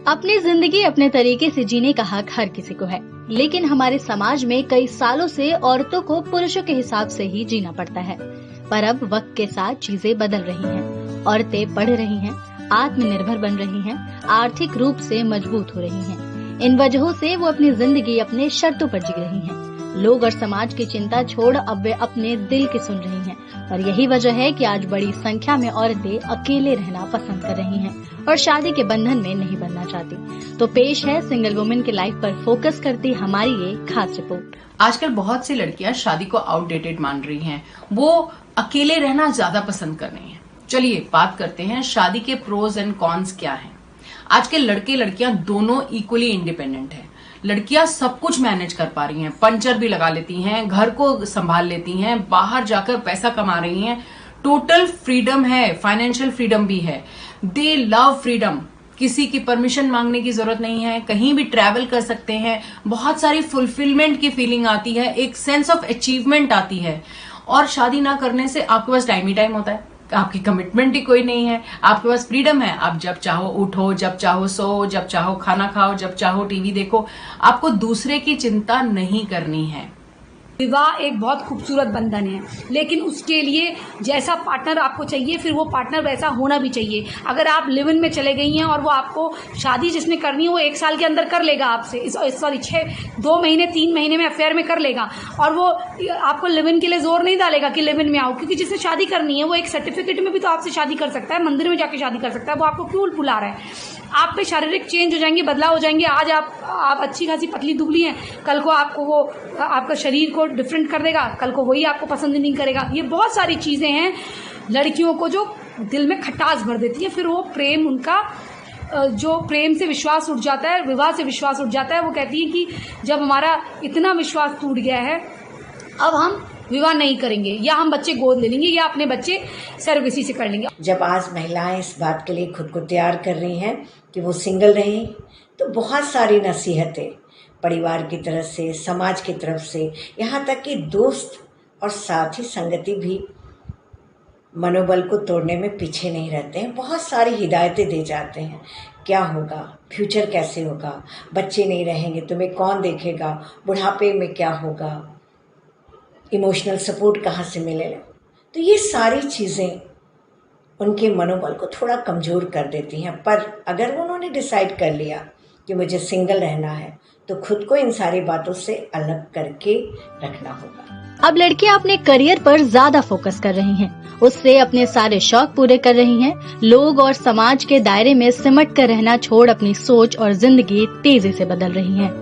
अपनी जिंदगी अपने तरीके से जीने का हक हर किसी को है, लेकिन हमारे समाज में कई सालों से औरतों को पुरुषों के हिसाब से ही जीना पड़ता है। पर अब वक्त के साथ चीजें बदल रही हैं। औरतें पढ़ रही हैं, आत्मनिर्भर बन रही हैं, आर्थिक रूप से मजबूत हो रही हैं। इन वजहों से वो अपनी जिंदगी अपने शर्तों पर जी रही हैं। लोग और समाज की चिंता छोड़ अब वे अपने दिल की सुन रही हैं। और यही वजह है कि आज बड़ी संख्या में औरतें अकेले रहना पसंद कर रही हैं और शादी के बंधन में नहीं बनना चाहती। तो पेश है सिंगल वुमेन के लाइफ पर फोकस करती हमारी ये खास रिपोर्ट। आजकल बहुत सी लड़कियां शादी को आउटडेटेड मान रही हैं। वो अकेले रहना ज्यादा पसंद कर रही हैं। चलिए बात करते हैं शादी के प्रोज एंड कॉन्स क्या हैं। आज के लड़के लड़कियां दोनों इक्वली इंडिपेंडेंट हैं। लड़कियां सब कुछ मैनेज कर पा रही हैं, पंचर भी लगा लेती हैं, घर को संभाल लेती हैं, बाहर जाकर पैसा कमा रही हैं। टोटल फ्रीडम है, फाइनेंशियल फ्रीडम भी है। दे लव फ्रीडम। किसी की परमिशन मांगने की जरूरत नहीं है, कहीं भी ट्रैवल कर सकते हैं। बहुत सारी फुलफिलमेंट की फीलिंग आती है, एक सेंस ऑफ अचीवमेंट आती है। और शादी ना करने से आपके पास टाइम ही टाइम होता है, आपकी कमिटमेंट ही कोई नहीं है, आपके पास फ्रीडम है। आप जब चाहो उठो, जब चाहो सो, जब चाहो खाना खाओ, जब चाहो टीवी देखो। आपको दूसरे की चिंता नहीं करनी है। विवाह एक बहुत खूबसूरत बंधन है, लेकिन उसके लिए जैसा पार्टनर आपको चाहिए, फिर वो पार्टनर वैसा होना भी चाहिए। अगर आप लिव इन में चले गई हैं और वो आपको शादी जिसने करनी है वो 1 साल के अंदर कर लेगा आपसे, सॉरी 2 महीने 3 महीने में अफेयर में कर लेगा, और वो आपको लिव इन के लिए जोर नहीं डालेगा कि लिव इन में आओ, क्योंकि जिसने शादी करनी है वो एक सर्टिफिकेट में भी तो आपसे शादी कर सकता है, मंदिर में जाके शादी कर सकता है। वो आपको क्यों बुला रहा है? आप पे शारीरिक चेंज हो जाएंगे, बदलाव हो जाएंगे। आज आप अच्छी खासी पतली दुबली हैं, कल को आपको वो आपका शरीर को डिफरेंट कर देगा, कल को वही आपको पसंद नहीं करेगा। ये बहुत सारी चीजें हैं लड़कियों को जो दिल में खटास भर देती है। फिर वो प्रेम, उनका जो प्रेम से विश्वास उठ जाता है, विवाह से विश्वास उठ जाता है। वो कहती है कि जब हमारा इतना विश्वास टूट गया है, अब हम विवाह नहीं करेंगे, या हम बच्चे गोद ले लेंगे, या अपने बच्चे सर्विसी से कर लेंगे। जब आज महिलाएं इस बात के लिए खुद को तैयार कर रही हैं कि वो सिंगल रहें, तो बहुत सारी नसीहतें परिवार की तरफ से, समाज की तरफ से, यहाँ तक कि दोस्त और साथी संगति भी मनोबल को तोड़ने में पीछे नहीं रहते हैं। बहुत सारी हिदायतें दे जाते हैं, क्या होगा, फ्यूचर कैसे होगा, बच्चे नहीं रहेंगे, तुम्हें कौन देखेगा, बुढ़ापे में क्या होगा, इमोशनल सपोर्ट कहाँ से मिलेगा। तो ये सारी चीज़ें उनके मनोबल को थोड़ा कमज़ोर कर देती हैं। पर अगर उन्होंने डिसाइड कर लिया कि मुझे सिंगल रहना है, तो खुद को इन सारी बातों से अलग करके रखना होगा। अब लड़कियां अपने करियर पर ज्यादा फोकस कर रही हैं, उससे अपने सारे शौक पूरे कर रही हैं। लोग और समाज के दायरे में सिमट कर रहना छोड़ अपनी सोच और जिंदगी तेजी से बदल रही हैं।